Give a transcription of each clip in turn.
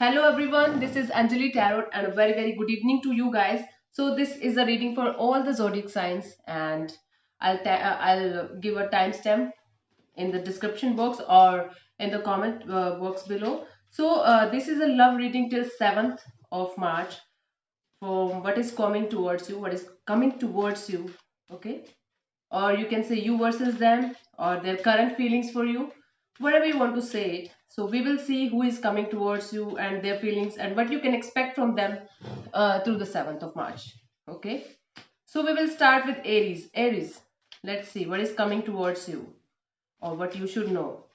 Hello everyone, this is Anjali Tarot and a very good evening to you guys. So this is a reading for all the zodiac signs and I'll give a timestamp in the description box or in the comment box below. So this is a love reading till 7th of March for what is coming towards you, what is coming towards you, okay? Or you can say you versus them or their current feelings for you, whatever you want to say it. So we will see who is coming towards you and their feelings and what you can expect from them through the 7th of March. Okay, so we will start with Aries. Let's see what is coming towards you or what you should know.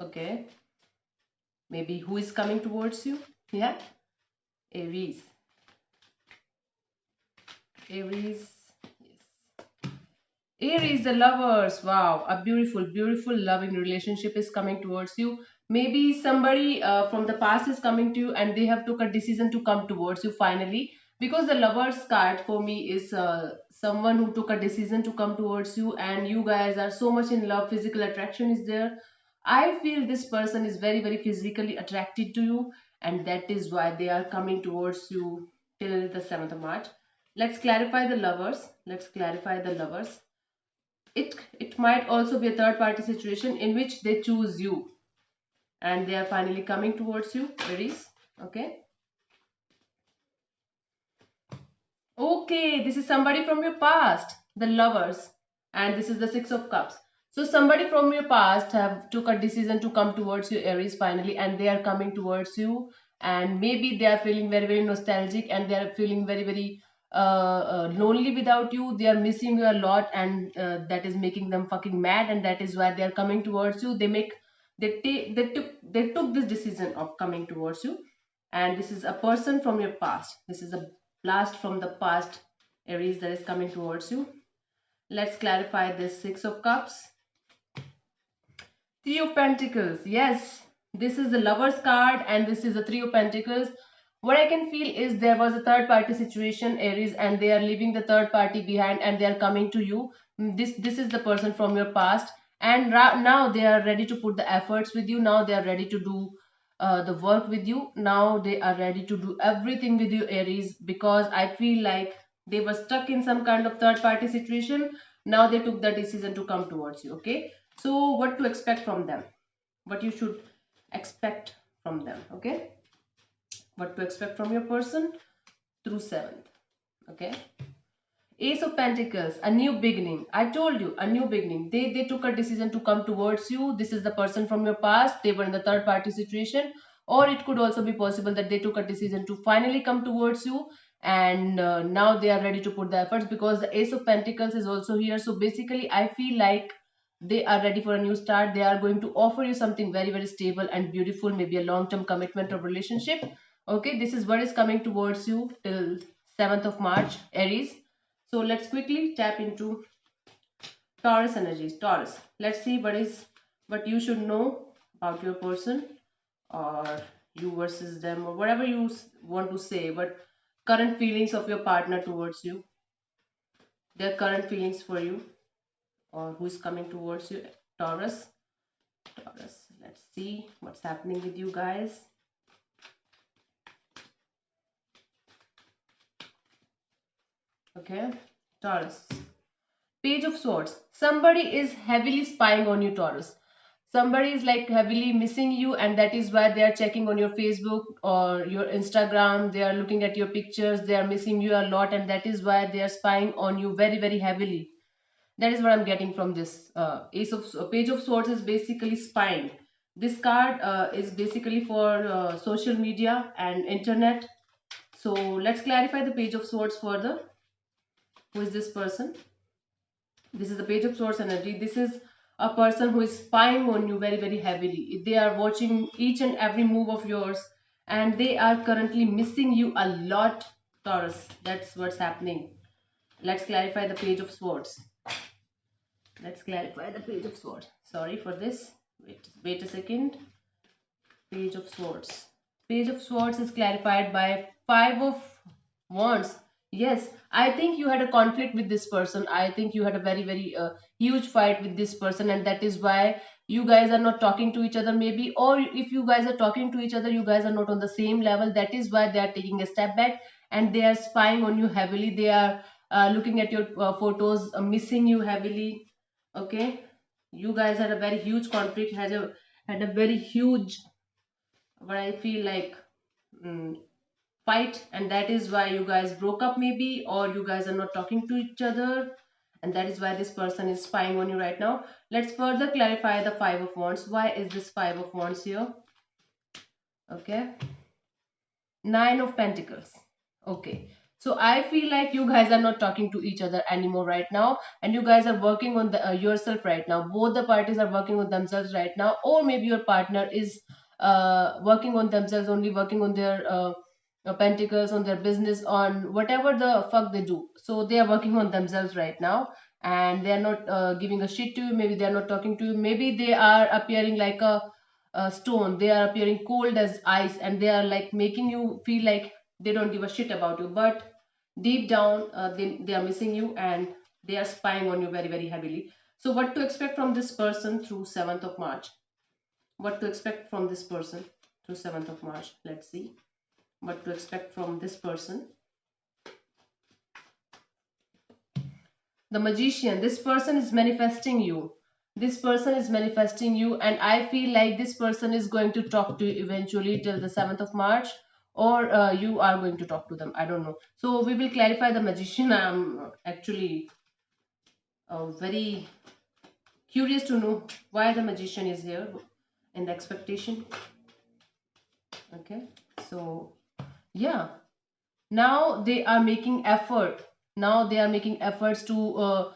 Okay, maybe who is coming towards you. Yeah, Aries. Aries. Aries, the lovers. Wow, a beautiful, loving relationship is coming towards you. Maybe somebody from the past is coming to you and they have took a decision to come towards you finally. Because the lovers card for me is someone who took a decision to come towards you and you guys are so much in love. Physical attraction is there. I feel this person is very physically attracted to you and that is why they are coming towards you till the 7th of March. Let's clarify the lovers. Let's clarify the lovers. It might also be a third party situation in which they choose you and they are finally coming towards you, Aries. Okay, this is somebody from your past, the lovers, and this is the 6 of cups. So somebody from your past have took a decision to come towards you, Aries, finally, and they are coming towards you, and maybe they are feeling very nostalgic and they are feeling very lonely without you. They are missing you a lot and that is making them fucking mad, and that is why they are coming towards you. They took this decision of coming towards you, and this is a person from your past. This is a blast from the past, Aries, that is coming towards you. Let's clarify this 6 of cups. 3 of pentacles. Yes, this is the lovers card and this is the 3 of pentacles. What I can feel is there was a third party situation, Aries, and they are leaving the third party behind and they are coming to you. This is the person from your past, and now they are ready to put the efforts with you. Now they are ready to do the work with you. Now they are ready to do everything with you, Aries, because I feel like they were stuck in some kind of third party situation. Now they took the decision to come towards you. Okay, so what to expect from them, what you should expect from them. Okay, what to expect from your person through 7th. Okay, Ace of Pentacles, a new beginning. I told you, a new beginning. They took a decision to come towards you. This is the person from your past. They were in the third party situation, or it could also be possible that they took a decision to finally come towards you, and now they are ready to put the efforts because the Ace of Pentacles is also here. So basically, I feel like they are ready for a new start. They are going to offer you something very stable and beautiful, maybe a long term commitment or relationship. Okay, this is what is coming towards you till 7th of March, Aries. So let's quickly tap into Taurus energies. Taurus, let's see what you should know about your person, or you versus them, or whatever you want to say. What current feelings of your partner towards you, their current feelings for you, or who is coming towards you. Taurus. Taurus. Let's see what's happening with you guys. Okay, Taurus. Page of Swords. Somebody is heavily spying on you, Taurus. Somebody is like heavily missing you, and that is why they are checking on your Facebook or your Instagram. They are looking at your pictures. They are missing you a lot, and that is why they are spying on you very heavily. That is what I'm getting from this Page of Swords is basically spying. This card is basically for social media and internet. So let's clarify the Page of Swords further. Who is this person? This is the Page of Swords energy. This is a person who is spying on you very heavily. They are watching each and every move of yours, and they are currently missing you a lot, Taurus. That's what's happening. Let's clarify the Page of Swords. Let's clarify the Page of Swords. Sorry for this. Wait a second. Page of Swords. Page of Swords is clarified by 5 of Wands. Yes, I think you had a conflict with this person. I think you had a very huge fight with this person, and that is why you guys are not talking to each other maybe, or if you guys are talking to each other, you guys are not on the same level. That is why they are taking a step back, and they are spying on you heavily. They are looking at your photos, missing you heavily. Okay, you guys had a very huge conflict, had a very huge, what I feel like, mm, fight, and that is why you guys broke up maybe, or you guys are not talking to each other, and that is why this person is spying on you right now. Let's further clarify the Five of Wands. Why is this Five of Wands here? Okay, Nine of Pentacles. Okay, so I feel like you guys are not talking to each other anymore right now, and you guys are working on yourself right now. Both the parties are working on themselves right now, or maybe your partner is working on themselves, only working on their pentacles, on their business, on whatever the fuck they do. So they are working on themselves right now, and they are not giving a shit to you. Maybe they are not talking to you. Maybe they are appearing like a stone. They are appearing cold as ice, and they are like making you feel like they don't give a shit about you, but deep down they are missing you, and they are spying on you very very heavily. So what to expect from this person through 7th of March? What to expect from this person through 7th of March? Let's see what to expect from this person. The Magician. This person is manifesting you. This person is manifesting you, and I feel like this person is going to talk to you eventually till the 7th of March, or you are going to talk to them. I don't know. So we will clarify the Magician. I'm actually very curious to know why the Magician is here in the expectation. Okay, so yeah, now they are making effort. Now they are making efforts to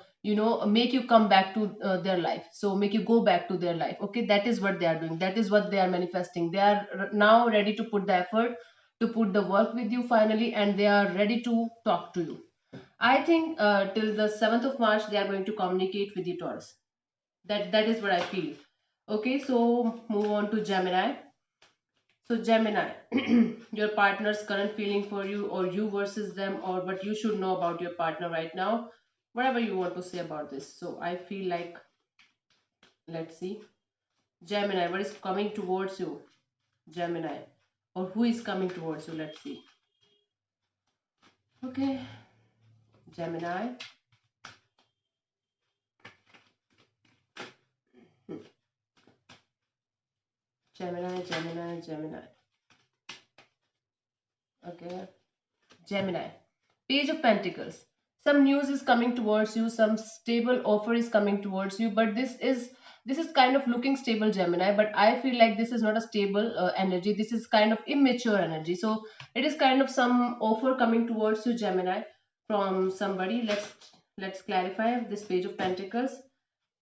make you come back to their life, so make you go back to their life. Okay, that is what they are doing, that is what they are manifesting. They are now ready to put the effort, to put the work with you finally, and they are ready to talk to you. I think till the 7th of March they are going to communicate with you, Taurus. That is what I feel. Okay, so move on to Gemini. So Gemini, your partner's current feeling for you, or you versus them, or what you should know about your partner right now, whatever you want to say about this. So I feel like, let's see, Gemini, what is coming towards you? Gemini, or who is coming towards you? Let's see. Okay, Gemini. Gemini, Gemini, Gemini. Okay, Gemini. Page of Pentacles. Some news is coming towards you, some stable offer is coming towards you, but this is kind of looking stable, Gemini, but I feel like this is not a stable energy. This is kind of immature energy. So it is kind of some offer coming towards you, Gemini, from somebody. Let's clarify this Page of Pentacles.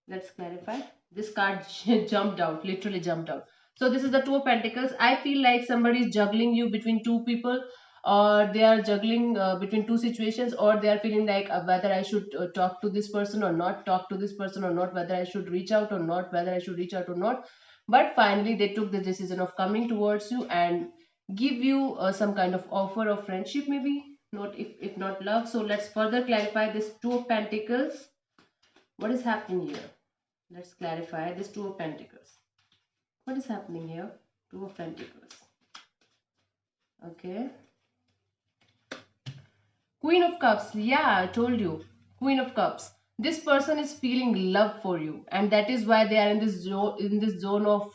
Let's clarify. This card jumped out, literally jumped out. So this is the Two of Pentacles. I feel like somebody is juggling you between two people, or they are juggling between two situations, or they are feeling like whether I should talk to this person or not, talk to this person or not, whether I should reach out or not, whether I should reach out or not. But finally, they took the decision of coming towards you and give you some kind of offer of friendship, maybe not, if not love. So let's further clarify this Two of Pentacles. What is happening here? Let's clarify this Two of Pentacles. What is happening here? Two of Pentacles. Okay. Queen of Cups. Yeah, I told you. Queen of Cups. This person is feeling love for you, and that is why they are in this zone of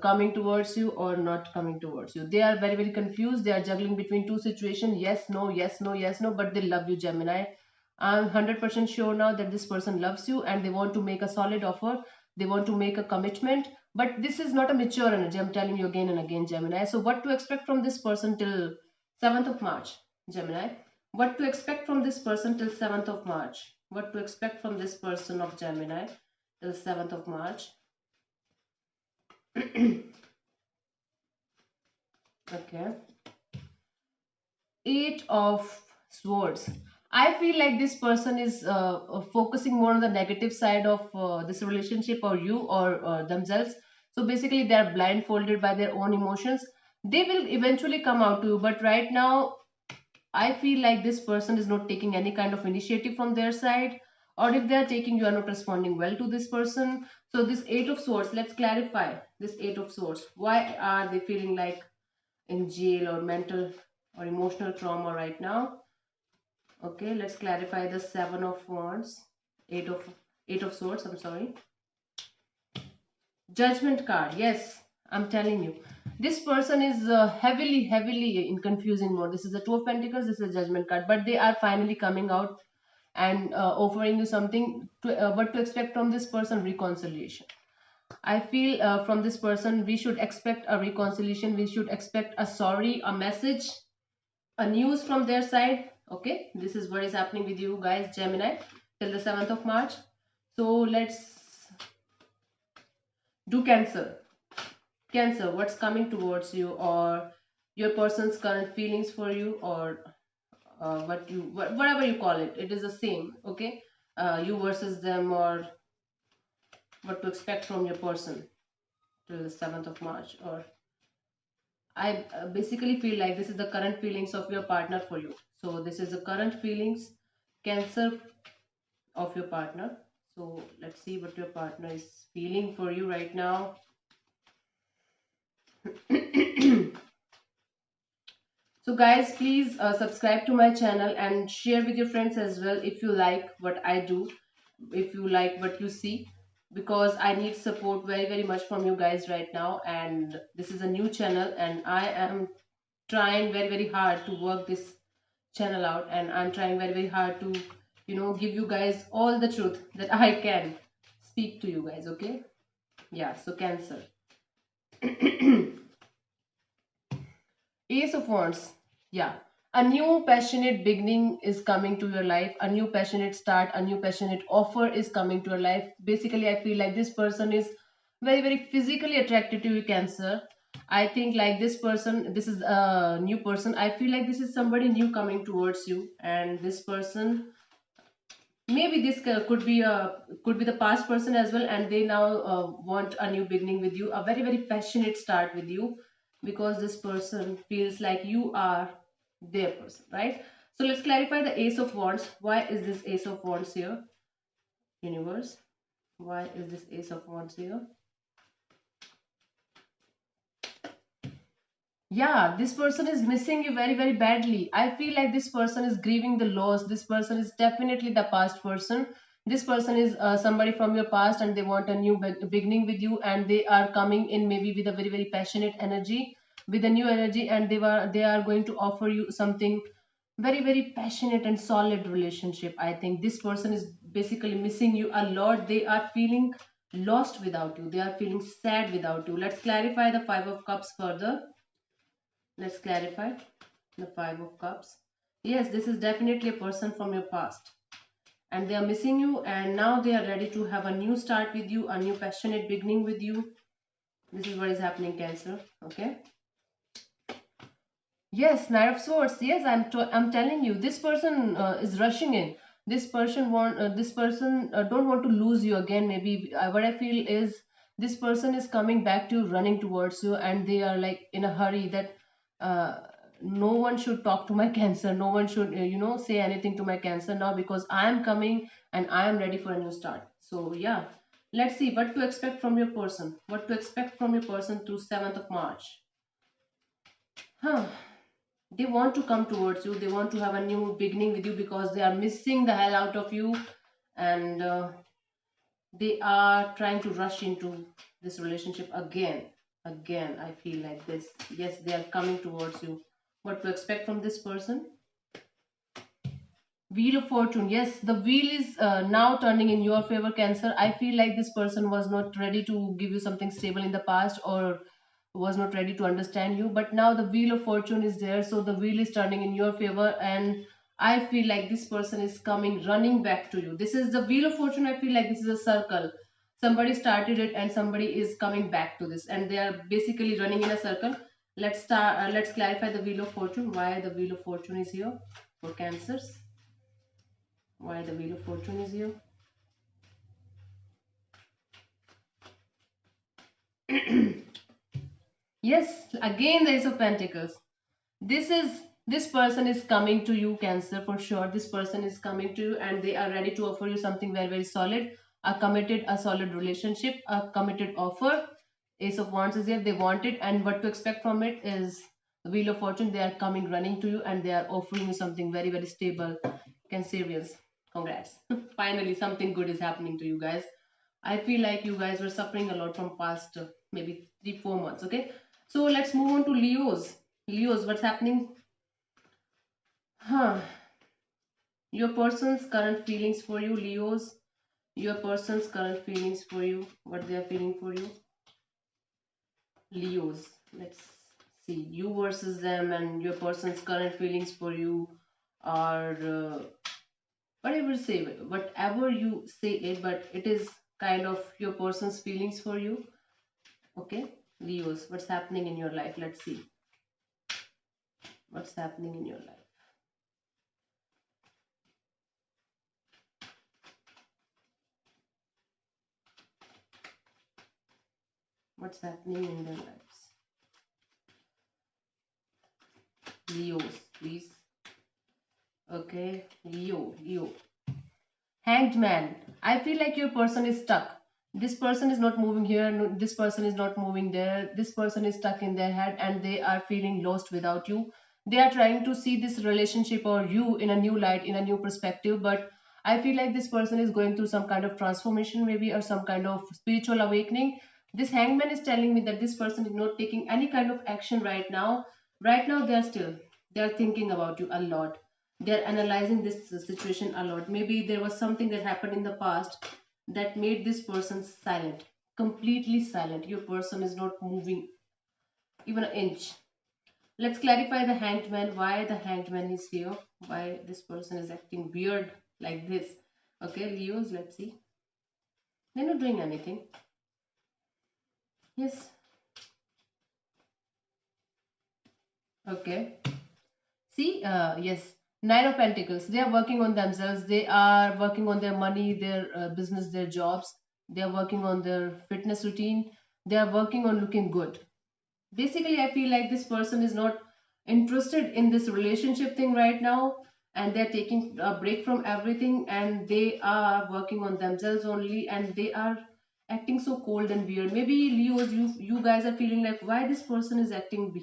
coming towards you or not coming towards you. They are very very confused. They are juggling between two situations. Yes, no, yes, no, yes, no. But they love you, Gemini. I'm 100% sure now that this person loves you, and they want to make a solid offer. They want to make a commitment. But this is not a mature energy. I'm telling you again and again, Gemini. So what to expect from this person till 7th of March? Gemini, what to expect from this person till 7th of March? What to expect from this person of Gemini till 7th of March? Okay. Eight of Swords. I feel like this person is focusing more on the negative side of this relationship, or you, or themselves. So basically, they are blindfolded by their own emotions. They will eventually come out to you, but right now I feel like this person is not taking any kind of initiative from their side, or if they are taking, you are not responding well to this person. So this Eight of Swords, let's clarify this Eight of Swords. Why are they feeling like in jail or mental or emotional trauma right now? Okay, let's clarify the Seven of Wands, Eight of Swords, I'm sorry. Judgment card. Yes, I'm telling you. This person is heavily in confusing mode. This is the Two of Pentacles, this is a Judgment card. But they are finally coming out and offering you something. But to expect from this person reconciliation. I feel from this person, we should expect a reconciliation. We should expect a sorry, a message, a news from their side. Okay, this is what is happening with you guys, Gemini, till the 7th of March. So let's do Cancer. Cancer, what's coming towards you, or your person's current feelings for you, or whatever you call it, it is the same. Okay, you versus them, or what to expect from your person till the 7th of March. Or I basically feel like this is the current feelings of your partner for you. So this is the current feelings, Cancer, of your partner. So let's see what your partner is feeling for you right now. So guys, please subscribe to my channel and share with your friends as well if you like what I do, if you like what you see, because I need support very much from you guys right now. And this is a new channel and I am trying very hard to work this channel out, and I'm trying very hard to, give you guys all the truth that I can speak to you guys. Okay, yeah. So Cancer. Ace of Wands. Yeah. A new passionate beginning is coming to your life. A new passionate start, a new passionate offer is coming to your life. Basically, I feel like this person is very physically attracted to you, Cancer. I think like this person, this is a new person. I feel like this is somebody new coming towards you, and this person, maybe this could be the past person as well, and they now want a new beginning with you, a very passionate start with you, because this person feels like you are their person, right? So let's clarify the Ace of Wands. Why is this Ace of Wands here, universe? Why is this Ace of Wands here? Yeah, this person is missing you very badly. I feel like this person is grieving the loss. This person is definitely the past person. This person is somebody from your past, and they want a new beginning with you, and they are coming in maybe with a very passionate energy, with a new energy, and they are going to offer you something very passionate and solid relationship. I think this person is basically missing you a lot. They are feeling lost without you. They are feeling sad without you. Let's clarify the Five of Cups further. Let's clarify the Five of Cups. Yes, this is definitely a person from your past. And they are missing you, and now they are ready to have a new start with you, a new passionate beginning with you. This is what is happening, Cancer. Okay. Yes, Knight of Swords. Yes, I'm telling you, this person is rushing in. This person don't want to lose you again. Maybe what I feel is this person is coming back to you, running towards you, and they are like in a hurry that uh, no one should talk to my Cancer. No one should say anything to my Cancer now, because I am coming and I am ready for a new start. So yeah, let's see what to expect from your person. What to expect from your person through 7th of March. Huh. They want to come towards you, they want to have a new beginning with you, because they are missing the hell out of you, and they are trying to rush into this relationship again. I feel like this. Yes, they are coming towards you. What to expect from this person? Wheel of Fortune. Yes, the wheel is now turning in your favor, Cancer. I feel like this person was not ready to give you something stable in the past, or was not ready to understand you. But now the Wheel of Fortune is there, so the wheel is turning in your favor, and I feel like this person is coming, running back to you. This is the Wheel of Fortune. I feel like this is a circle. Somebody started it, and somebody is coming back to this, and they are basically running in a circle. Let's start. Let's clarify the Wheel of Fortune. Why the Wheel of Fortune is here for Cancers? Why the Wheel of Fortune is here? Yes, again the Ace of Pentacles. This is This person is coming to you, Cancer, for sure. This person is coming to you and they are ready to offer you something very, very solid, a committed, a solid relationship, a committed offer. Ace of Wands is here. They want it, and what to expect from it is the Wheel of Fortune. They are coming, running to you, and they are offering you something very, very stable. Cancerians, congrats. Finally, something good is happening to you guys. I feel like you guys were suffering a lot from past maybe 3 4 months. Okay, so let's move on to Leos. Leos, what's happening? Huh. Your person's current feelings for you, Leos. Your person's current feelings for you. What they are feeling for you, Leos. Let's see. You versus them, and your person's current feelings for you are whatever you say it, but it is kind of your person's feelings for you. Okay, Leos, what's happening in your life? Let's see what's happening in your life. What's happening in their lives? Leos, please. Okay, Leo. Hanged man. I feel like your person is stuck. This person is not moving here. No, this person is not moving there. This person is stuck in their head and they are feeling lost without you. They are trying to see this relationship or you in a new light, in a new perspective. But I feel like this person is going through some kind of transformation, maybe, or some kind of spiritual awakening. This hangman is telling me that this person is not taking any kind of action right now. Right now, they are thinking about you a lot. They're analyzing this situation a lot. Maybe there was something that happened in the past that made this person silent, completely silent. Your person is not moving even an inch. Let's clarify the hanged man. Why the hanged man is here? Why this person is acting weird like this? Okay, Leos, let's see. They're not doing anything. Yes. Okay. See, yes, Nine of Pentacles. They are working on themselves. They are working on their money, their business, their jobs. They are working on their fitness routine. They are working on looking good. Basically, I feel like this person is not interested in this relationship thing right now, and they're taking a break from everything, and they are working on themselves only, and they are acting so cold and weird. Maybe Leos, you guys are feeling like why this person is acting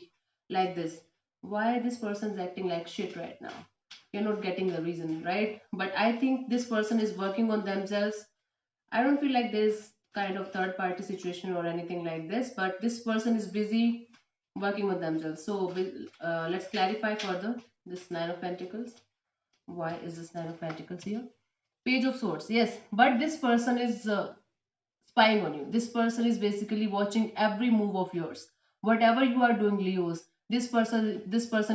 like this, why this person is acting like shit right now. You're not getting the reason, right? But I think this person is working on themselves. I don't feel like there's kind of third party situation or anything like this, but this person is busy working with themselves. So let's clarify further this Nine of Pentacles. Why is this Nine of Pentacles here? Page of Swords. Yes, but this person is spying on you. This person is basically watching every move of yours. Whatever you are doing, Leos, this person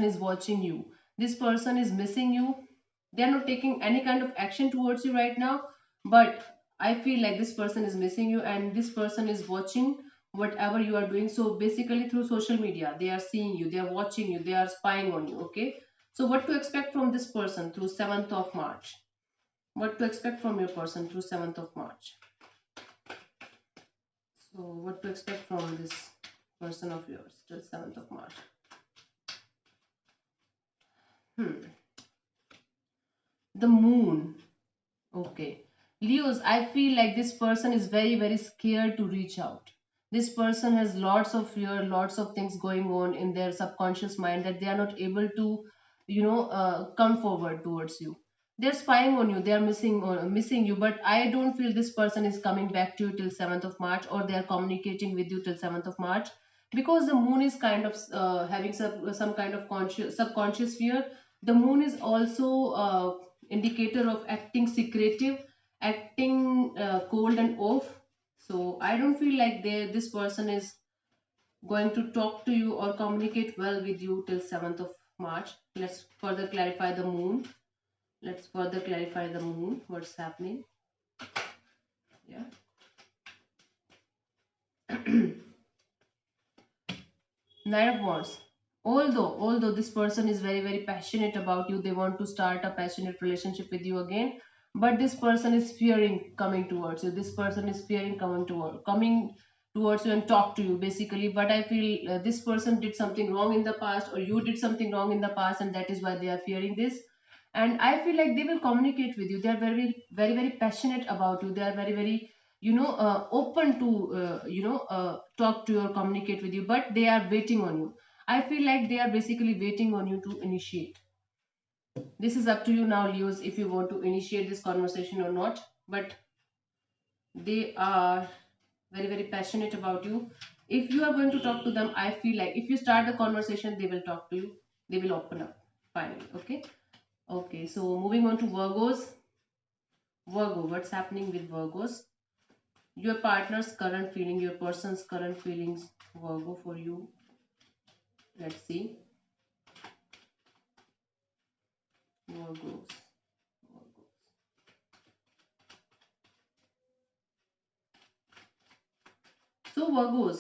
is watching you. This person is missing you. They are not taking any kind of action towards you right now, but I feel like this person is missing you and this person is watching whatever you are doing. So basically through social media, they are seeing you, they are watching you, they are spying on you. Okay. So what to expect from this person through 7th of March? What to expect from your person through 7th of March? So, what to expect from this person of yours till 7th of March? Hmm. The moon. Okay. Leos, I feel like this person is very, very scared to reach out. This person has lots of fear, lots of things going on in their subconscious mind that they are not able to, come forward towards you. They're spying on you. They are missing you. But I don't feel this person is coming back to you till 7th of March, or they are communicating with you till 7th of March, because the moon is kind of having some kind of subconscious fear. The moon is also indicator of acting secretive, acting cold and off. So I don't feel like this person is going to talk to you or communicate well with you till 7th of March. Let's further clarify the moon. Let's further clarify the moon. What's happening? Yeah. Nine of Wands. Although this person is very, very passionate about you, they want to start a passionate relationship with you again. But this person is fearing coming towards you. This person is fearing coming toward coming. towards you and talk to you basically. But I feel this person did something wrong in the past, or you did something wrong in the past, and that is why they are fearing this. And I feel like they will communicate with you. They are very very very passionate about you. They are very very open to talk to you or communicate with you, but they are waiting on you. I feel like they are basically waiting on you to initiate. This is up to you now, Leos, if you want to initiate this conversation or not. But they are very very passionate about you. If you are going to talk to them, I feel like if you start the conversation, they will talk to you. They will open up finally. Okay. Okay, so moving on to Virgos. Virgo, what's happening with Virgos? Your partner's current feeling, your person's current feelings, Virgo, for you. Let's see. Virgos. So Virgos,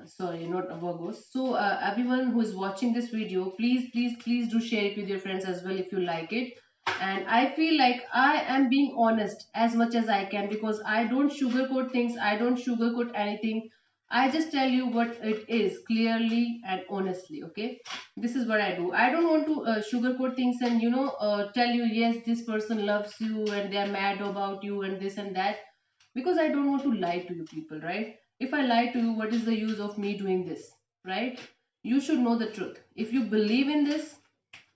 sorry, not Virgos. So everyone who is watching this video, please, please, please do share it with your friends as well if you like it. And I feel like I am being honest as much as I can, because I don't sugarcoat things. I don't sugarcoat anything. I just tell you what it is clearly and honestly. Okay, this is what I do. I don't want to sugarcoat things and tell you yes, this person loves you and they are mad about you and this and that, because I don't want to lie to you people, right? If I lie to you, what is the use of me doing this, right? You should know the truth. If you believe in this,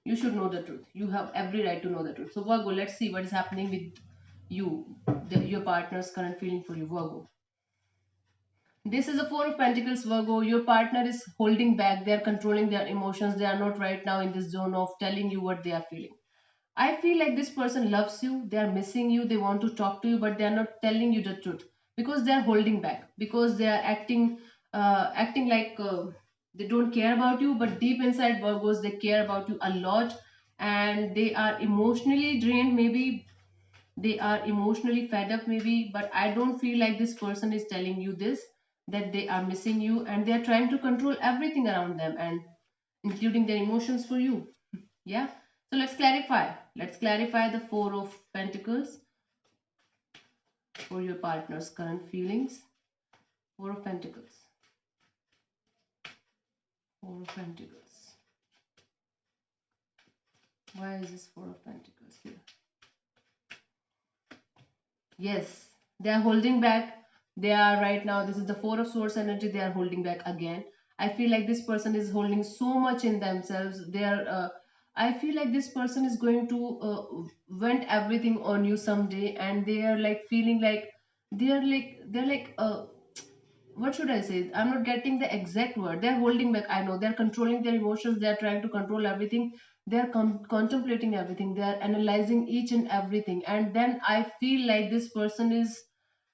you should know the truth. You have every right to know the truth. So Virgo, let's see what is happening with you, your partner's current feeling for you, Virgo. This is a Four of Pentacles, Virgo. Your partner is holding back. They are controlling their emotions. They are not right now in this zone of telling you what they are feeling. I feel like this person loves you, they are missing you, they want to talk to you, but they are not telling you the truth because they are holding back, because they are acting like they don't care about you, but deep inside Virgos, they care about you a lot, and they are emotionally drained, maybe they are emotionally fed up, maybe, but I don't feel like this person is telling you this, that they are missing you and they are trying to control everything around them and including their emotions for you. Yeah. So let's clarify. Let's clarify the Four of Pentacles for your partner's current feelings. Four of Pentacles. Four of Pentacles. Why is this Four of Pentacles here? Yes, they are holding back. They are right now, this is the Four of Swords energy. They are holding back again. I feel like this person is holding so much in themselves. They are, I feel like this person is going to vent everything on you someday, and they are like feeling like they're like what should I say? I'm not getting the exact word. They're holding back. I know they're controlling their emotions. They're trying to control everything. They're contemplating everything. They're analyzing each and everything. And then I feel like this person is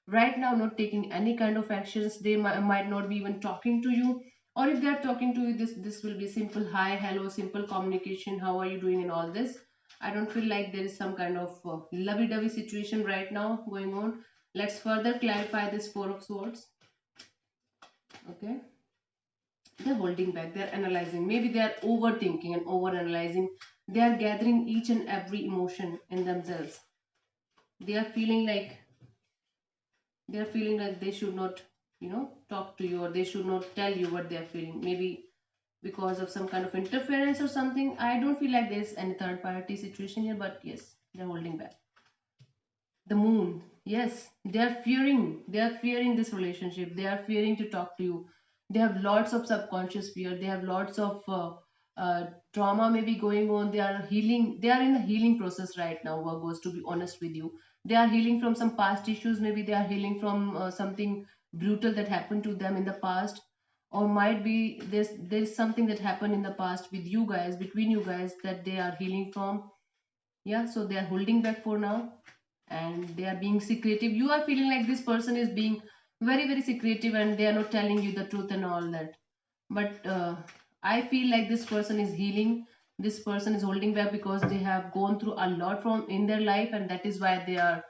right now not taking any kind of actions. They might not be even talking to you. Or if they're talking to you, this will be simple hi, hello, simple communication. How are you doing and all this. I don't feel like there is some kind of lovey-dovey situation right now going on. Let's further clarify this Four of Swords. Okay, they're holding back, they're analyzing, maybe they're overthinking and over analyzing. They are gathering each and every emotion in themselves. They are feeling like they should not talk to you, or they should not tell you what they are feeling, maybe because of some kind of interference or something. I don't feel like there's any third party situation here, but yes, they're holding back. The Moon, yes, they are fearing this relationship. They are fearing to talk to you. They have lots of subconscious fear. They have lots of trauma maybe going on. They are healing. They are in the healing process right now, Virgos, to be honest with you. They are healing from some past issues. Maybe they are healing from something brutal that happened to them in the past, or might be there's something that happened in the past with you guys, between you guys, that they are healing from. Yeah, so they are holding back for now, and they are being secretive. You are feeling like this person is being very very secretive, and they are not telling you the truth and all that. But I feel like this person is healing. This person is holding back because they have gone through a lot from in their life, and that is why they are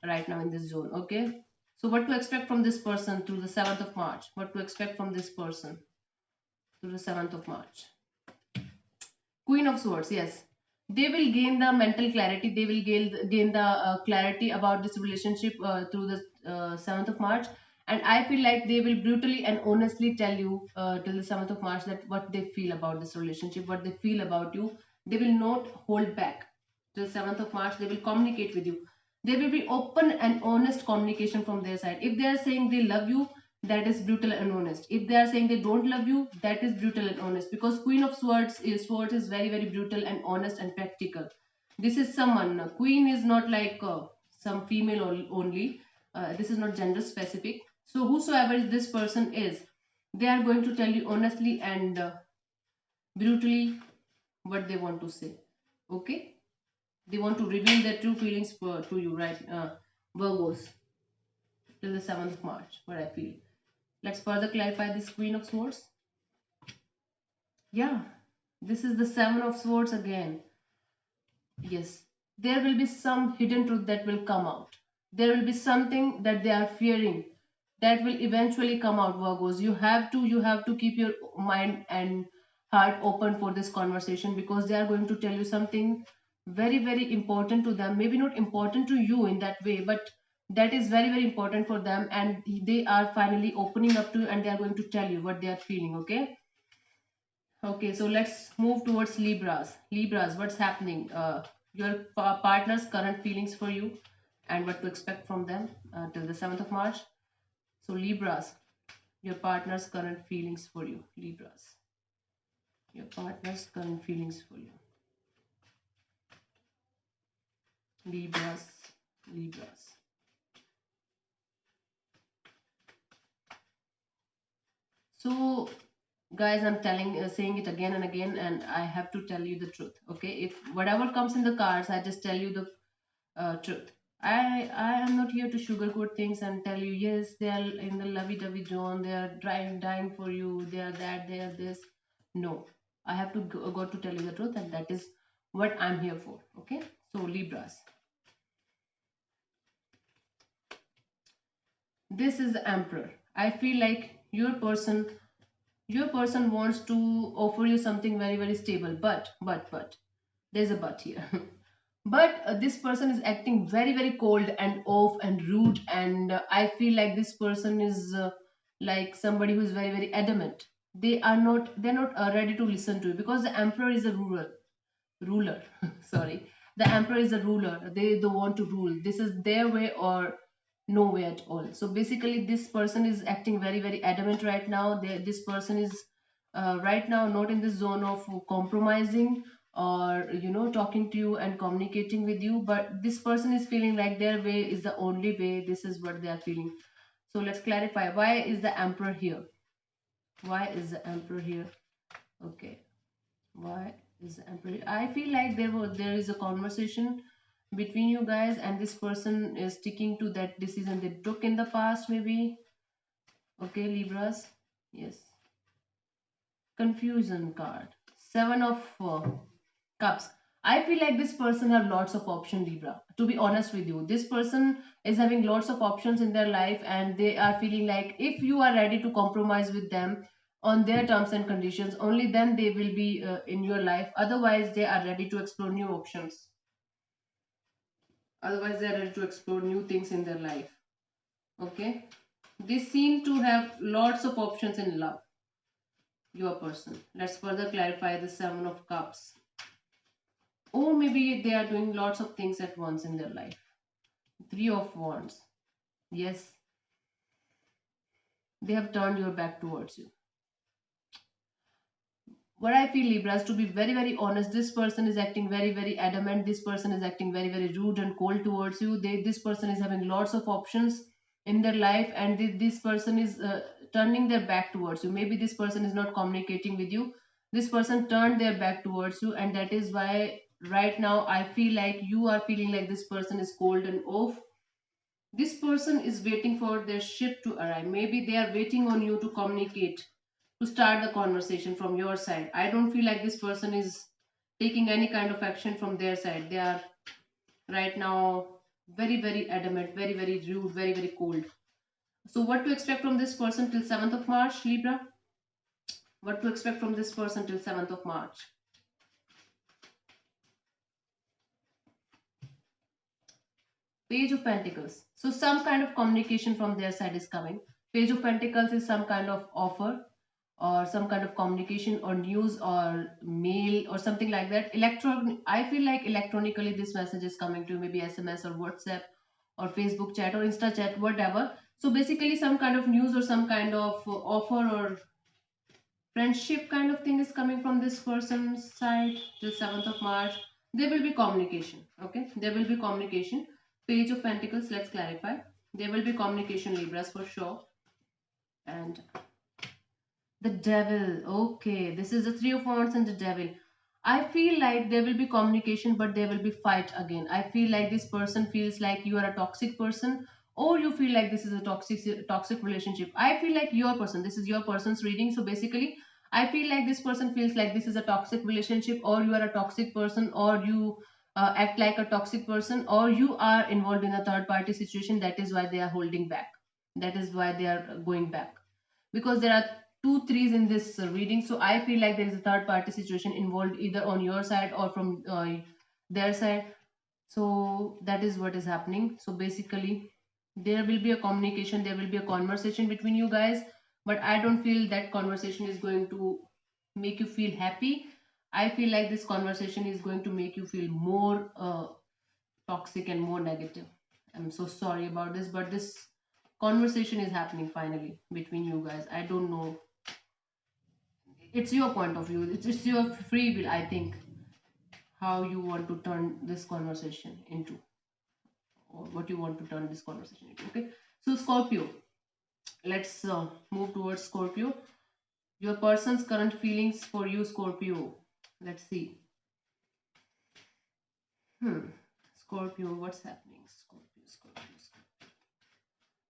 right now in this zone. Okay, so what to expect from this person through the 7th of March? What to expect from this person through the 7th of March? Queen of Swords, yes. They will gain the mental clarity. They will gain the clarity about this relationship through the 7th of March. And I feel like they will brutally and honestly tell you till the 7th of March that what they feel about this relationship, what they feel about you. They will not hold back. Till 7th of March, they will communicate with you. There will be open and honest communication from their side. If they are saying they love you, that is brutal and honest. If they are saying they don't love you, that is brutal and honest. Because Queen of Swords is very, very brutal and honest and practical. This is someone, Queen is not like some female only. This is not gender specific. So whosoever this person is, they are going to tell you honestly and brutally what they want to say. Okay, they want to reveal their true feelings to you, right? Virgos, till the 7th of March, what I feel. Let's further clarify this Queen of Swords. Yeah, this is the Seven of Swords again. Yes, there will be some hidden truth that will come out. There will be something that they are fearing that will eventually come out, Virgos. You have to keep your mind and heart open for this conversation, because they are going to tell you something very, very important to them. Maybe not important to you in that way, but that is very, very important for them, and they are finally opening up to you, and they are going to tell you what they are feeling. Okay. Okay, so let's move towards Libras. Libras, what's happening? Your partner's current feelings for you and what to expect from them till the 7th of March. So, Libras, your partner's current feelings for you. Libras, your partner's current feelings for you. Libras, Libras. So, guys, I'm saying it again and again, and I have to tell you the truth. Okay, if whatever comes in the cards, I just tell you the truth. I am not here to sugarcoat things and tell you yes they are in the lovey-dovey zone, they are dying for you, they are that, they are this. No, I have to go to tell you the truth, and that is what I'm here for. Okay, so Libras, this is the Emperor. I feel like your person wants to offer you something very, very stable, but there's a but here. But this person is acting very, very cold and off and rude, and I feel like this person is like somebody who is very, very adamant. They're not ready to listen to you, because the Emperor is a ruler. Sorry, the Emperor is a ruler. They don't want to rule. This is their way or no way at all. So basically this person is acting very, very adamant right now. This person is right now not in the zone of compromising or talking to you and communicating with you, but this person is feeling like their way is the only way. This is what they are feeling. So let's clarify, why is the Emperor here? Why is the Emperor here? Okay, why is the Emperor? I feel like there is a conversation between you guys, and this person is sticking to that decision they took in the past, maybe. Okay, Libras. Yes. Confusion card. Seven of Cups. I feel like this person have lots of options, Libra. To be honest with you, this person is having lots of options in their life, and they are feeling like if you are ready to compromise with them on their terms and conditions, only then they will be in your life. Otherwise, they are ready to explore new options. Otherwise, they are ready to explore new things in their life. Okay. They seem to have lots of options in love. Your person. Let's further clarify the Seven of Cups. Or maybe they are doing lots of things at once in their life. Three of Wands. Yes, they have turned your back towards you. What I feel, Libras, to be very, very honest, this person is acting very, very adamant. This person is acting very, very rude and cold towards you. This person is having lots of options in their life, and this person is turning their back towards you. Maybe this person is not communicating with you. This person turned their back towards you, and that is why right now I feel like you are feeling like this person is cold and off. This person is waiting for their ship to arrive. Maybe they are waiting on you to communicate, to start the conversation from your side. I don't feel like this person is taking any kind of action from their side. They are right now very, very adamant, very, very rude, very, very cold. So, what to expect from this person till 7th of March, Libra? What to expect from this person till 7th of March? Page of Pentacles. So some kind of communication from their side is coming. Page of Pentacles is some kind of offer or some kind of communication or news or mail or something like that. I feel like electronically this message is coming to you, maybe SMS or WhatsApp or Facebook chat or Insta chat, whatever. So basically some kind of news or some kind of offer or friendship kind of thing is coming from this person's side till 7th of March. There will be communication. Okay, there will be communication. Page of Pentacles, let's clarify. There will be communication, Libras, for sure. And the devil. Okay, this is the three of wands and the devil. I feel like there will be communication, but there will be fight again. I feel like this person feels like you are a toxic person, or you feel like this is a toxic relationship. I feel like your person. This is your person's reading. So basically, I feel like this person feels like this is a toxic relationship, or you are a toxic person, or you act like a toxic person, or you are involved in a third party situation. That is why they are holding back. That is why they are going back, because there are two threes in this reading. So I feel like there is a third party situation involved either on your side or from their side. So that is what is happening. So basically there will be a communication, there will be a conversation between you guys, but I don't feel that conversation is going to make you feel happy. I feel like this conversation is going to make you feel more toxic and more negative. I'm so sorry about this, but this conversation is happening finally between you guys. I don't know, it's your point of view, it's your free will, I think, how you want to turn this conversation into, or what you want to turn this conversation into. Okay, so Scorpio, let's move towards Scorpio. Your person's current feelings for you, Scorpio. Let's see. hmm Scorpio, what's happening? Scorpio.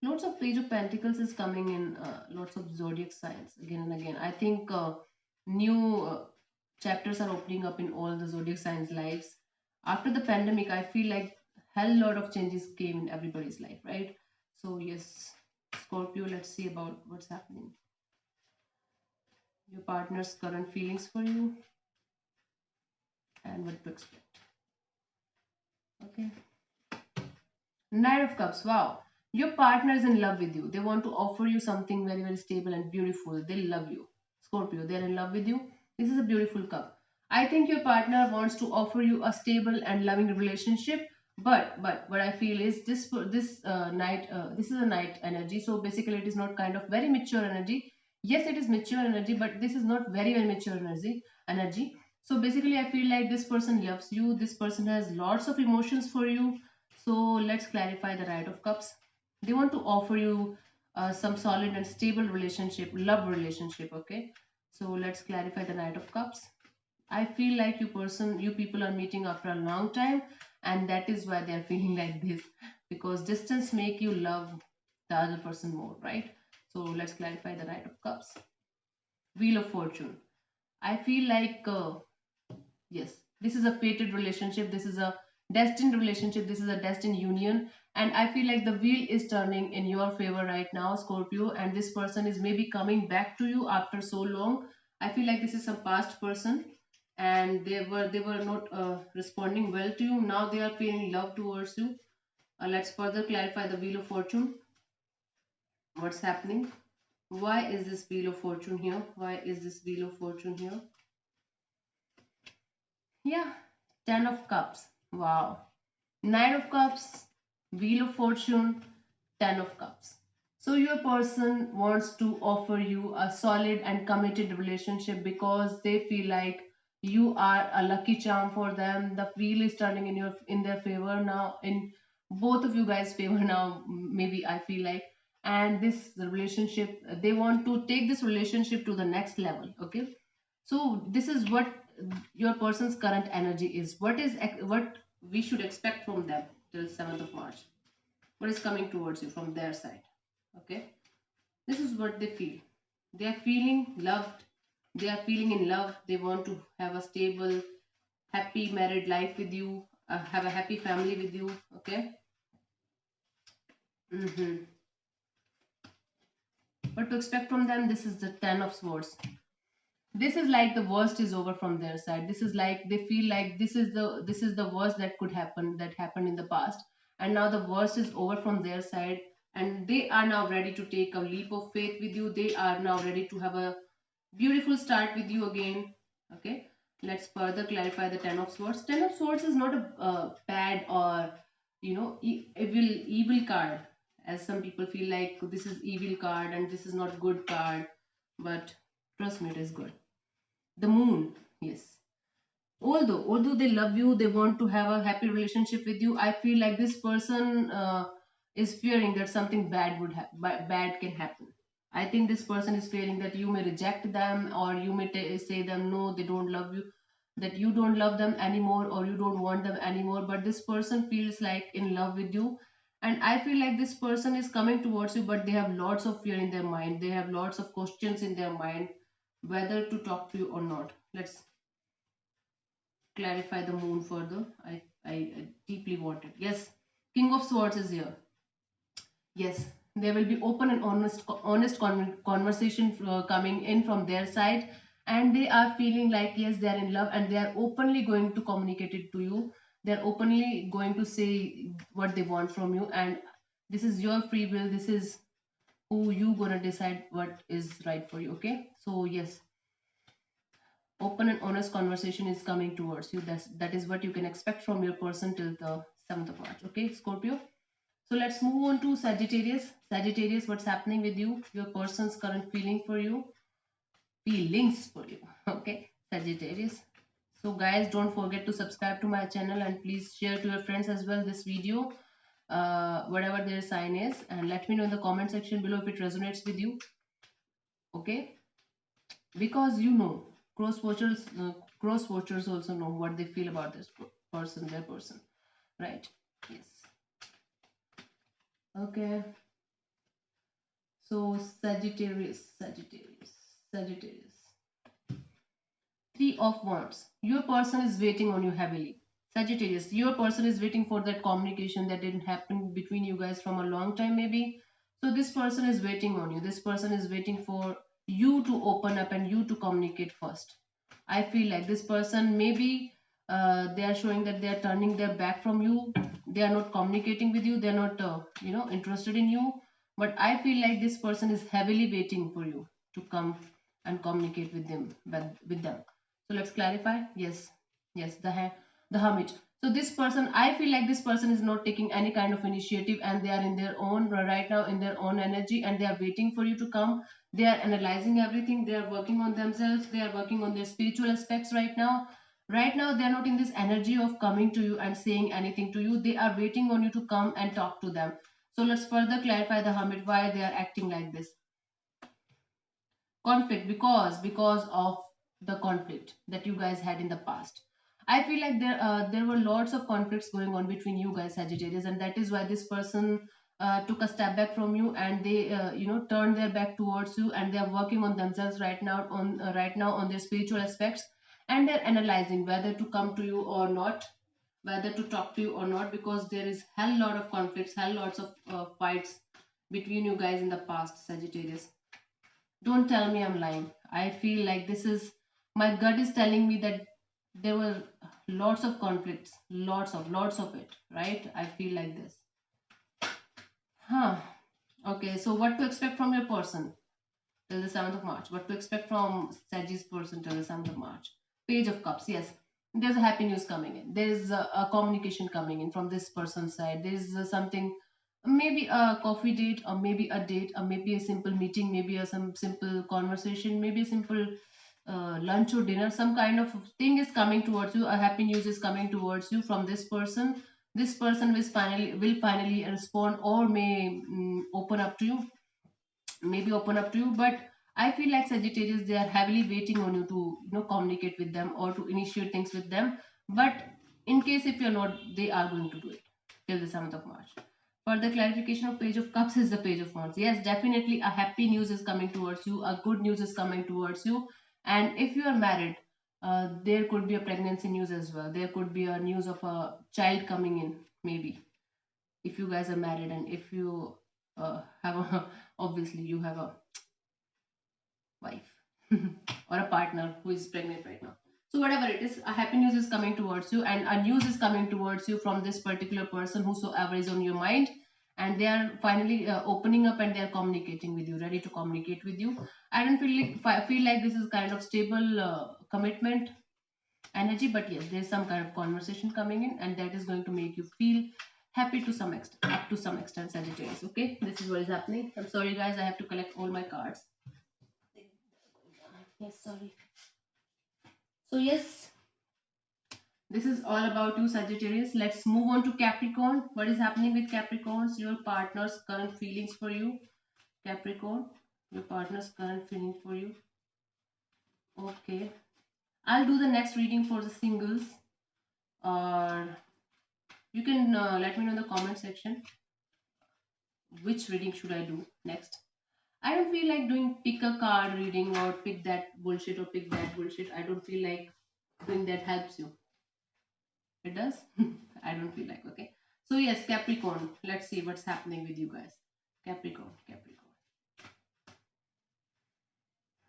Lots of Page of Pentacles is coming in, lots of zodiac signs again and again. I think new chapters are opening up in all the zodiac signs' lives. After the pandemic, I feel like hell lot of changes came in everybody's life, right? So yes, Scorpio, let's see about what's happening. Your partner's current feelings for you and what to expect. Okay. Knight of Cups. Wow. Your partner is in love with you. They want to offer you something very, very stable and beautiful. They love you. Scorpio, they're in love with you. This is a beautiful cup. I think your partner wants to offer you a stable and loving relationship. But what I feel is this is a night energy. So basically, it is not kind of very mature energy. Yes, it is mature energy, but this is not very, very mature energy. So basically, I feel like this person loves you. This person has lots of emotions for you. So let's clarify the Knight of Cups. They want to offer you some solid and stable relationship, love relationship. Okay. So let's clarify the Knight of Cups. I feel like you people are meeting after a long time, and that is why they are feeling like this, because distance make you love the other person more, right? So let's clarify the Knight of Cups. Wheel of Fortune. I feel like yes, this is a fated relationship. This is a destined relationship. This is a destined union. And I feel like the wheel is turning in your favor right now, Scorpio. And this person is maybe coming back to you after so long. I feel like this is some past person, and they were not responding well to you. Now they are feeling love towards you. Let's further clarify the Wheel of Fortune. What's happening? Why is this Wheel of Fortune here? Why is this Wheel of Fortune here? Yeah, Ten of Cups. Wow. Nine of Cups, Wheel of Fortune, Ten of Cups. So your person wants to offer you a solid and committed relationship because they feel like you are a lucky charm for them. The wheel is turning in their favor now, in both of you guys' favor now. Maybe I feel like, and this relationship, they want to take this relationship to the next level. Okay, so this is what your person's current energy is. What we should expect from them till 7th of March. What is coming towards you from their side? Okay, this is what they feel. They are feeling loved. They are feeling in love. They want to have a stable, happy married life with you. Have a happy family with you. Okay. Mm-hmm. What to expect from them? This is the Ten of Swords. This is like the worst is over from their side. This is like they feel like this is the worst that could happen, that happened in the past, and now the worst is over from their side. and they are now ready to take a leap of faith with you. They are now ready to have a beautiful start with you again. Okay, let's further clarify the Ten of Swords. Ten of Swords is not a bad or evil card, as some people feel like this is evil card and this is not good card, but trust me, it is good. The Moon, yes. Although they love you, they want to have a happy relationship with you, I feel like this person is fearing that something bad can happen. I think this person is fearing that you may reject them, or you may say them no, they don't love you, that you don't love them anymore, or you don't want them anymore. But this person feels like in love with you, and I feel like this person is coming towards you, but they have lots of fear in their mind. They have lots of questions in their mind whether to talk to you or not. Let's clarify the Moon further. I deeply want it. Yes, King of Swords is here. Yes, there will be open and honest conversation coming in from their side, and they are feeling like yes, they are in love, and they are openly going to communicate it to you. They are openly going to say what they want from you, and this is your free will. This is who you gonna decide what is right for you. Okay, so yes, open and honest conversation is coming towards you. That is what you can expect from your person till the 7th of March. Okay, Scorpio. So let's move on to Sagittarius. Sagittarius, what's happening with you? Your person's current feeling for you, feelings for you. Okay, Sagittarius. So guys, don't forget to subscribe to my channel, and please share to your friends as well this video, whatever their sign is, and let me know in the comment section below if it resonates with you. Okay, because cross watchers also know what they feel about this their person, right? Yes. Okay, so Sagittarius, Three of Wands. Your person is waiting on you heavily. Sagittarius, your person is waiting for that communication that didn't happen between you guys from a long time, maybe. So this person is waiting on you. This person is waiting for you to open up and you to communicate first. I feel like this person, maybe they are showing that they are turning their back from you. They are not communicating with you. They are not, interested in you. But I feel like this person is heavily waiting for you to come and communicate with them. With them. So let's clarify. Yes, yes, the Hermit. So this person, I feel like this person is not taking any kind of initiative, and they are in their own right now, in their own energy, and they are waiting for you to come. They are analyzing everything. They are working on themselves. They are working on their spiritual aspects right now. Right now, they are not in this energy of coming to you and saying anything to you. They are waiting on you to come and talk to them. So let's further clarify the Hermit, why they are acting like this. Conflict, because of the conflict that you guys had in the past. I feel like there were lots of conflicts going on between you guys, Sagittarius, and that is why this person took a step back from you, and they turned their back towards you, and they are working on themselves right now on their spiritual aspects, and they're analyzing whether to come to you or not, whether to talk to you or not, because there is hell lot of conflicts, hell lots of fights between you guys in the past, Sagittarius. Don't tell me I'm lying. I feel like this is, my gut is telling me that there were lots of conflicts, lots of it, right? I feel like this. Huh. Okay, so what to expect from your person till the 7th of March? What to expect from Sagi's person till the 7th of March? Page of Cups, yes. There's a happy news coming in. There's a communication coming in from this person's side. There's something, maybe a coffee date, or maybe a date, or maybe a simple meeting, maybe some simple conversation, maybe a simple lunch or dinner. Some kind of thing is coming towards you. A happy news is coming towards you from this person. This person will finally respond, or may open up to you, maybe open up to you. But I feel like Sagittarius, they are heavily waiting on you to communicate with them or to initiate things with them. But in case if you're not, they are going to do it till the 7th of March. For the clarification of Page of Cups is the Page of Wands. Yes, definitely a happy news is coming towards you, a good news is coming towards you. And if you are married, there could be a pregnancy news as well. There could be a news of a child coming in, maybe, if you guys are married, and if you have a obviously you have a wife or a partner who is pregnant right now. So whatever it is, a happy news is coming towards you, and a news is coming towards you from this particular person, whosoever is on your mind. and they are finally opening up, and they are communicating with you, ready to communicate with you. I don't feel like this is kind of stable commitment energy, but yes, there's some kind of conversation coming in, and that is going to make you feel happy to some extent, up to some extent, Sagittarius. Okay, this is what is happening. I'm sorry guys, I have to collect all my cards. Yes, sorry. So yes, this is all about you, Sagittarius. Let's move on to Capricorn. What is happening with Capricorns? Your partner's current feelings for you. Capricorn, your partner's current feeling for you. Okay, I'll do the next reading for the singles, or you can let me know in the comment section which reading should I do next. I don't feel like doing pick a card reading or pick that bullshit or pick that bullshit. I don't feel like doing that helps you. It does? I don't feel like, okay. So yes, Capricorn. Let's see what's happening with you guys. Capricorn, Capricorn.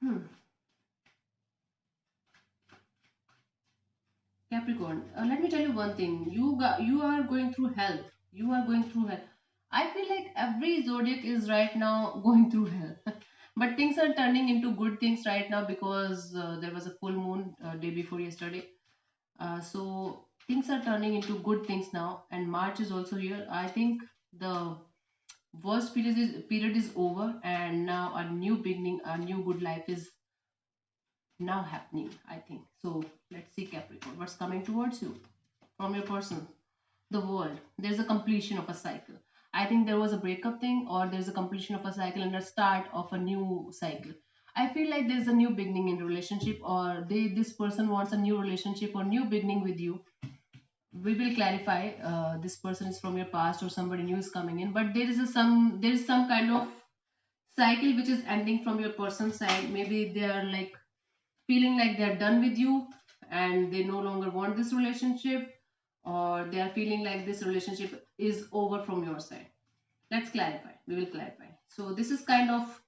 Hmm. Capricorn. Let me tell you one thing. You are going through hell. You are going through hell. I feel like every zodiac is right now going through hell. But things are turning into good things right now because there was a full moon day before yesterday. So things are turning into good things now, and March is also here. I think the worst period is over, and now a new beginning, a new good life is now happening, I think. So let's see, Capricorn, what's coming towards you from your person. The world, there's a completion of a cycle. I think there was a breakup thing, or there's a completion of a cycle and a start of a new cycle. I feel like there's a new beginning in relationship, or this person wants a new relationship or new beginning with you. We will clarify this person is from your past or somebody new is coming in, but there is some kind of cycle which is ending from your person's side. Maybe they are like feeling like they're done with you and they no longer want this relationship, or they are feeling like this relationship is over from your side. Let's clarify, we will clarify. So this is kind of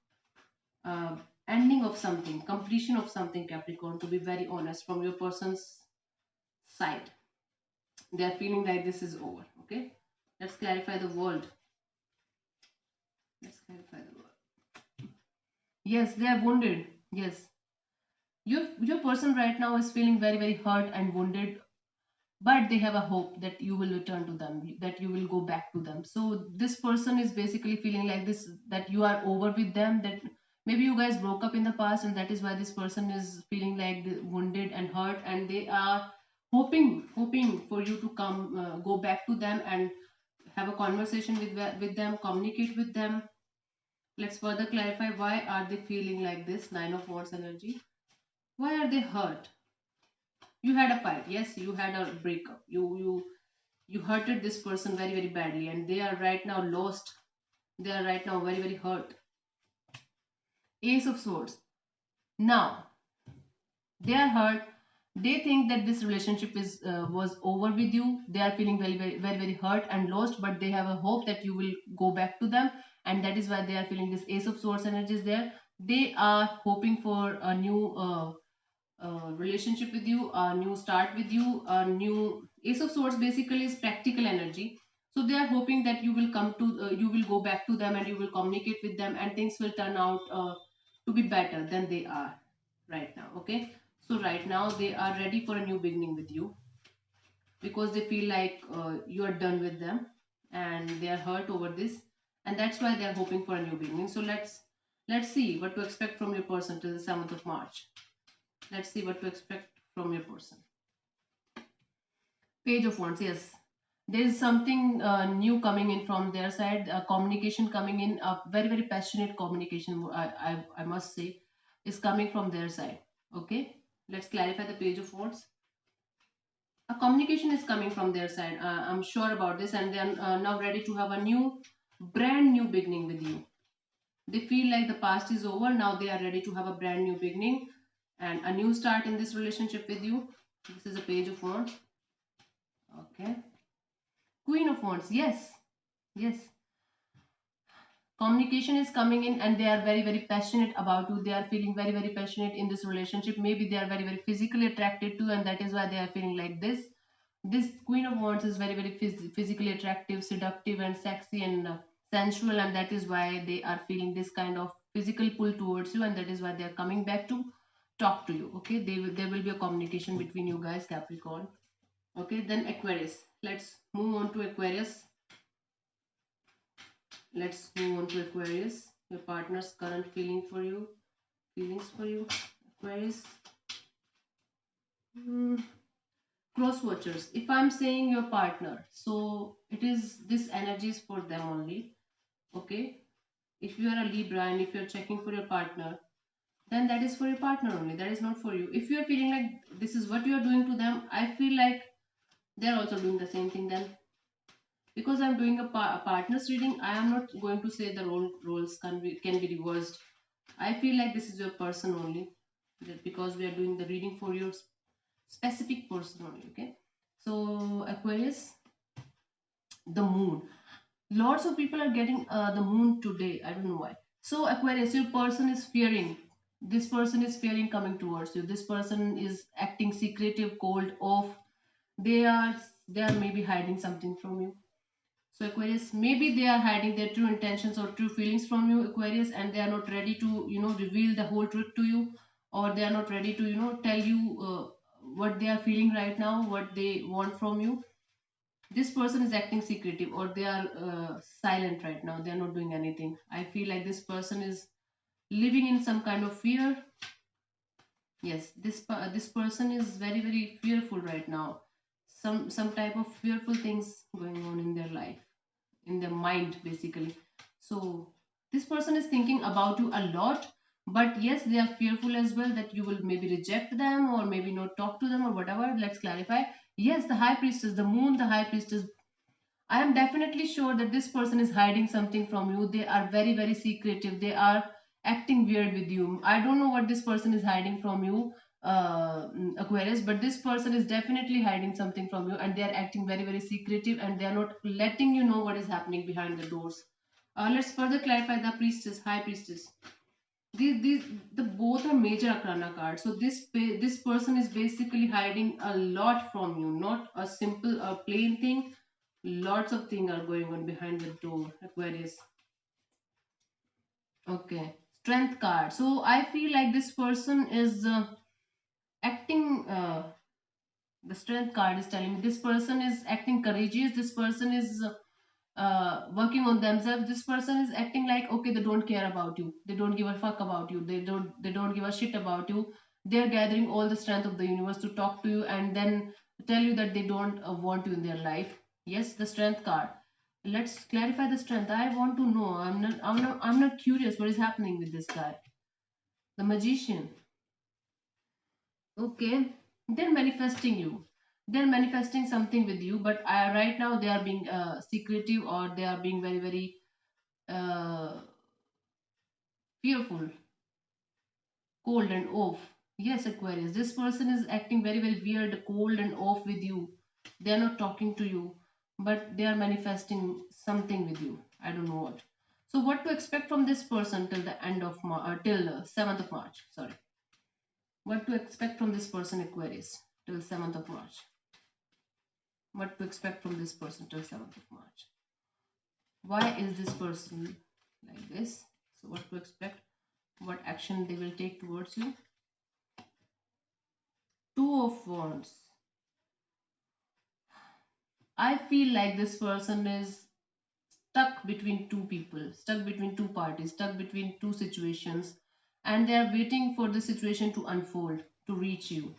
uh, ending of something, completion of something, Capricorn, to be very honest, from your person's side. They are feeling like this is over. Okay, let's clarify the world. Let's clarify the world. Yes, they are wounded. Yes, your person right now is feeling very hurt and wounded, but they have a hope that you will return to them, that you will go back to them. So this person is basically feeling like this, that you are over with them, that maybe you guys broke up in the past, and that is why this person is feeling like wounded and hurt, and they are hoping for you to come, go back to them and have a conversation with them, communicate with them. Let's further clarify, why are they feeling like this? Nine of Wands energy. Why are they hurt? You had a fight, yes, you had a breakup, you hurted this person very badly, and they are right now lost. They are right now very hurt. Ace of Swords. Now they are hurt. They think that this relationship is was over with you. They are feeling very hurt and lost, but they have a hope that you will go back to them, and that is why they are feeling this Ace of Swords energy is there. They are hoping for a new relationship with you, a new start with you, a new. Ace of Swords basically is practical energy. So they are hoping that you will come to, you will go back to them and you will communicate with them, and things will turn out to be better than they are right now. Okay, so right now they are ready for a new beginning with you because they feel like you are done with them, and they are hurt over this, and that's why they are hoping for a new beginning. So let's see what to expect from your person till the 7th of March. Let's see what to expect from your person. Page of Wands, yes. There is something new coming in from their side, communication coming in, a very passionate communication, I must say, is coming from their side. Okay, let's clarify the Page of Wands. A communication is coming from their side. I'm sure about this, and they are now ready to have a brand new beginning with you. They feel like the past is over. Now they are ready to have a brand new beginning and a new start in this relationship with you. This is a Page of Wands. Okay. Queen of Wands. Yes. Yes. Communication is coming in, and they are very passionate about you. They are feeling very passionate in this relationship. Maybe they are very physically attracted to, and that is why they are feeling like this Queen of Wands is very physically attractive, seductive and sexy, and sensual, and that is why they are feeling this kind of physical pull towards you, and that is why they are coming back to talk to you. Okay, there will be a communication between you guys, Capricorn. Okay, then Aquarius. Let's move on to Aquarius. Let's move on to Aquarius. Your partner's current feelings for you, Aquarius. Hmm. Cross watchers. If I'm saying your partner, so it is this energy is for them only. Okay. If you are a Libra and if you're checking for your partner, then that is for your partner only. That is not for you. If you are feeling like this is what you are doing to them, I feel like they're also doing the same thing then. Because I'm doing a partner's reading, I am not going to say the roles can be reversed. I feel like this is your person only. That because we are doing the reading for your specific person only. Okay. So Aquarius, the moon. Lots of people are getting the moon today. I don't know why. So Aquarius, your person is fearing. This person is fearing coming towards you. This person is acting secretive, cold, off. They are they are maybe hiding something from you. So Aquarius, maybe they are hiding their true intentions or true feelings from you, Aquarius, and they are not ready to, reveal the whole truth to you, or they are not ready to, tell you what they are feeling right now, what they want from you. This person is acting secretive, or they are silent right now. They are not doing anything. I feel like this person is living in some kind of fear. Yes, this person is very very fearful right now. Some type of fearful things going on in their life, in their mind basically. So this person is thinking about you a lot, but yes, they are fearful as well that you will maybe reject them or maybe not talk to them or whatever. Let's clarify. Yes, the high priestess, the moon, the high priestess, I am definitely sure that this person is hiding something from you. They are very very secretive. They are acting weird with you. I don't know what this person is hiding from you, Aquarius, but this person is definitely hiding something from you, and they are acting very very secretive, and they are not letting you know what is happening behind the doors. Let's further clarify the priestess, high priestess. These the both are major arcana cards. So this person is basically hiding a lot from you, not a simple a plain thing. Lots of things are going on behind the door, Aquarius. Okay, strength card. So I feel like this person is acting. The strength card is telling me this person is acting courageous. This person is working on themselves. This person is acting like, okay, they don't care about you, they don't give a fuck about you, they don't give a shit about you. They're gathering all the strength of the universe to talk to you and then tell you that they don't want you in their life. Yes, the strength card. Let's clarify the strength. I want to know. I'm not curious what is happening with this guy. The magician. Okay, they're manifesting you. They're manifesting something with you, but right now they are being secretive, or they are being very very uh, fearful, cold and off. Yes, Aquarius, this person is acting very very weird, cold and off with you. They are not talking to you, but they are manifesting something with you. I don't know what. So what to expect from this person till the end of till 7th of March, sorry. What to expect from this person, Aquarius, till 7th of March? What to expect from this person till 7th of March? Why is this person like this? So what to expect? What action they will take towards you? Two of Wands. I feel like this person is stuck between two people, stuck between two parties, stuck between two situations, and they are waiting for the situation to unfold, to reach you.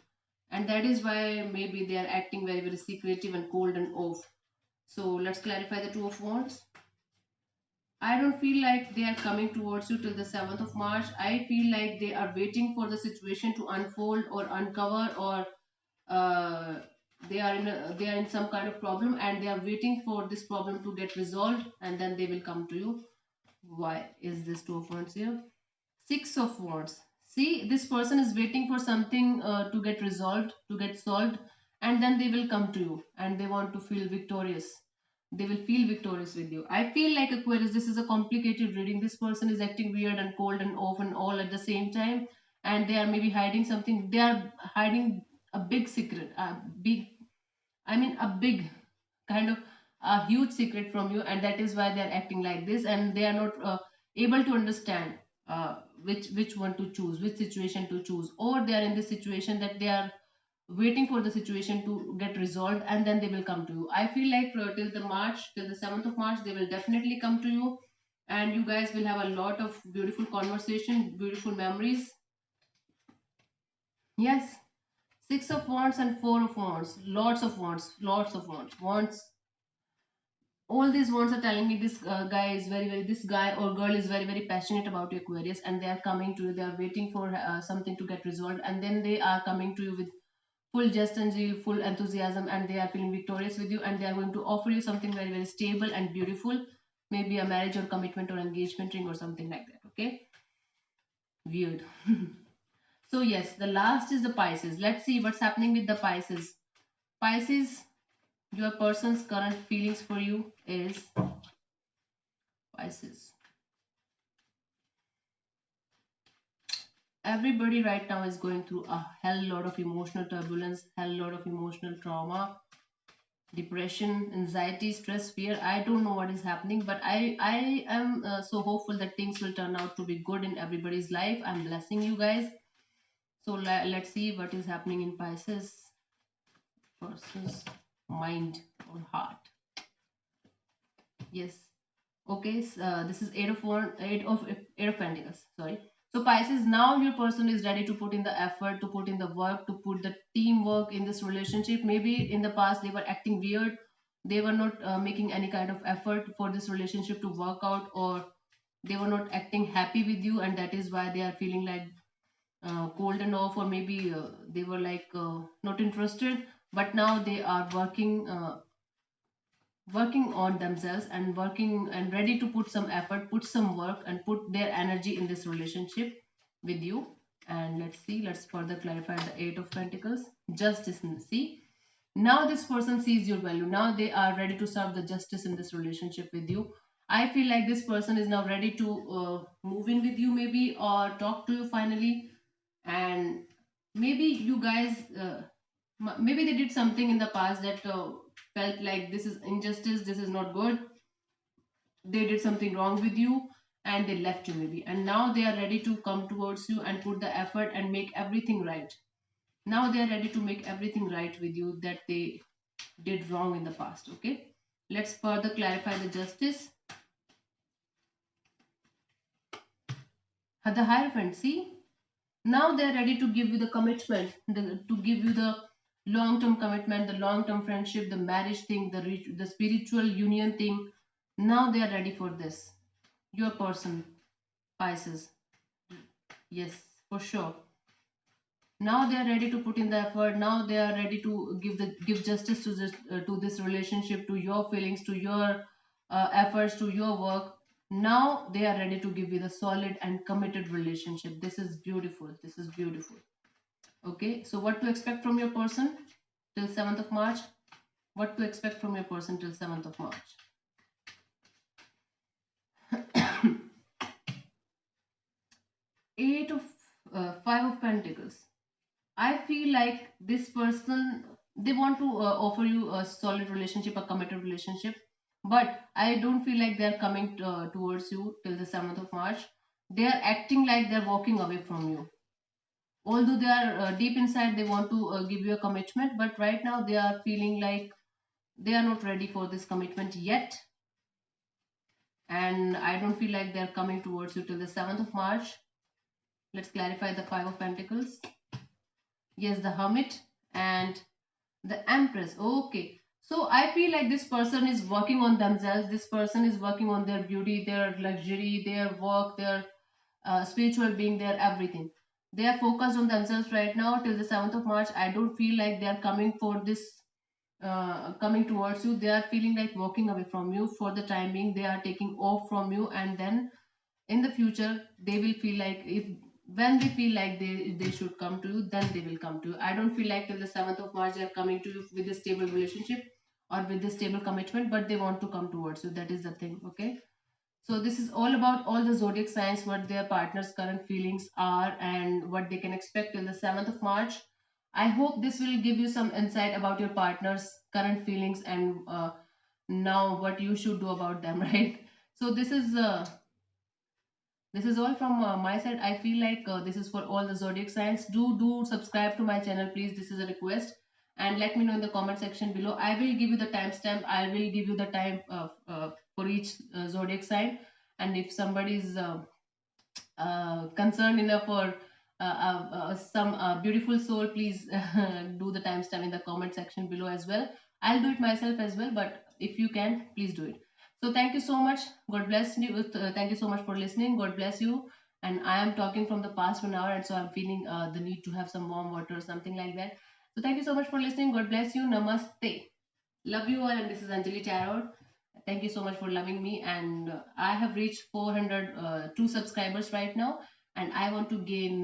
And that is why maybe they are acting very, very secretive and cold and off. So let's clarify the Two of Wands. I don't feel like they are coming towards you till the 7th of March. I feel like they are waiting for the situation to unfold or uncover, or uh, they are in some kind of problem, and they are waiting for this problem to get resolved, and then they will come to you. Why is this Two of Wands here? Six of Wands. See, this person is waiting for something to get resolved, to get solved, and then they will come to you and they want to feel victorious. They will feel victorious with you. I feel like, Aquarius, this is a complicated reading. This person is acting weird and cold and off and all at the same time, and they are maybe hiding something. They are hiding a big secret, a big, I mean, a big kind of a huge secret from you, and that is why they are acting like this, and they are not able to understand which one to choose, which situation to choose, or they are in this situation that they are waiting for the situation to get resolved and then they will come to you. I feel like till the March, till the 7th of March, they will definitely come to you, and you guys will have a lot of beautiful conversation, beautiful memories. Yes, Six of Wands and Four of Wands, lots of wands, lots of wands, wands. All these wands are telling me this guy is this guy or girl is very, very passionate about your Aquarius, and they are coming to you. They are waiting for something to get resolved, and then they are coming to you with full just and zeal, full enthusiasm, and they are feeling victorious with you, and they are going to offer you something very, very stable and beautiful, maybe a marriage or commitment or engagement ring or something like that. Okay, weird. So yes, the last is the Pisces. Let's see what's happening with the Pisces. Pisces, your person's current feelings for you is Pisces. Everybody right now is going through a hell lot of emotional turbulence, hell lot of emotional trauma, depression, anxiety, stress, fear. I don't know what is happening, but I am so hopeful that things will turn out to be good in everybody's life. I'm blessing you guys. So let's see what is happening in Pisces versus mind or heart. Yes. Okay, this is eight of pentacles. Sorry. So Pisces, now your person is ready to put in the effort, to put in the work, to put the teamwork in this relationship. Maybe in the past they were acting weird, they were not making any kind of effort for this relationship to work out, or they were not acting happy with you, and that is why they are feeling like cold and off, or maybe they were like not interested. But now they are working on themselves and working and ready to put some effort, put some work, and put their energy in this relationship with you. And let's see, let's further clarify the Eight of Pentacles. Justice. See, now this person sees your value. Now they are ready to serve the justice in this relationship with you. I feel like this person is now ready to move in with you, maybe, or talk to you finally. And maybe you guys maybe they did something in the past that felt like this is injustice, this is not good, they did something wrong with you, and they left you maybe, and now they are ready to come towards you and put the effort and make everything right. Now they are ready to make everything right with you that they did wrong in the past. Okay, let's further clarify the justice. The Hierophant. See, now they're ready to give you the commitment, to give you the long-term commitment, the long-term friendship, the marriage thing, the spiritual union thing. Now they are ready for this. Your person, Pisces. Yes, for sure. Now they are ready to put in the effort. Now they are ready to give justice to this relationship, to your feelings, to your efforts, to your work. Now they are ready to give you the solid and committed relationship. This is beautiful. This is beautiful. Okay, so what to expect from your person till 7th of March? What to expect from your person till 7th of March? Eight of Five of Pentacles. I feel like this person, they want to offer you a solid relationship, a committed relationship, but I don't feel like they're coming towards you till the 7th of March. They are acting like they're walking away from you. Although they are deep inside, they want to give you a commitment, but right now they are feeling like they are not ready for this commitment yet. And I don't feel like they're coming towards you till the 7th of March. Let's clarify the Five of Pentacles. Yes, the Hermit and the Empress. Okay. So I feel like this person is working on themselves. This person is working on their beauty, their luxury, their work, their spiritual being, their everything. They are focused on themselves right now till the 7th of March. I don't feel like they are coming for this, coming towards you. They are feeling like walking away from you for the time being. They are taking off from you, and then in the future they will feel like, if when they feel like they should come to you, then they will come to you. I don't feel like till the 7th of March they are coming to you with a stable relationship or with a stable commitment, but they want to come towards you. That is the thing. Okay, so this is all about all the zodiac signs, what their partner's current feelings are and what they can expect till the 7th of March. I hope this will give you some insight about your partner's current feelings and now what you should do about them. Right? So this is all from my side. I feel like this is for all the zodiac signs. Do subscribe to my channel, please. This is a request. And let me know in the comment section below. I will give you the timestamp. I will give you the time for each zodiac sign. And if somebody is concerned enough for some beautiful soul, please do the timestamp in the comment section below as well. I'll do it myself as well, but if you can, please do it. So thank you so much. God bless you. Thank you so much for listening. God bless you. And I am talking from the past 1 hour, and so I'm feeling the need to have some warm water or something like that. So thank you so much for listening. God bless you. Namaste. Love you all, and this is Anjali Tarot. Thank you so much for loving me. And I have reached 402 subscribers right now, and I want to gain.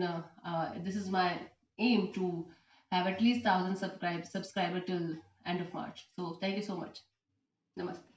This is my aim to have at least 1,000 subscriber till end of March. So thank you so much. Namaste.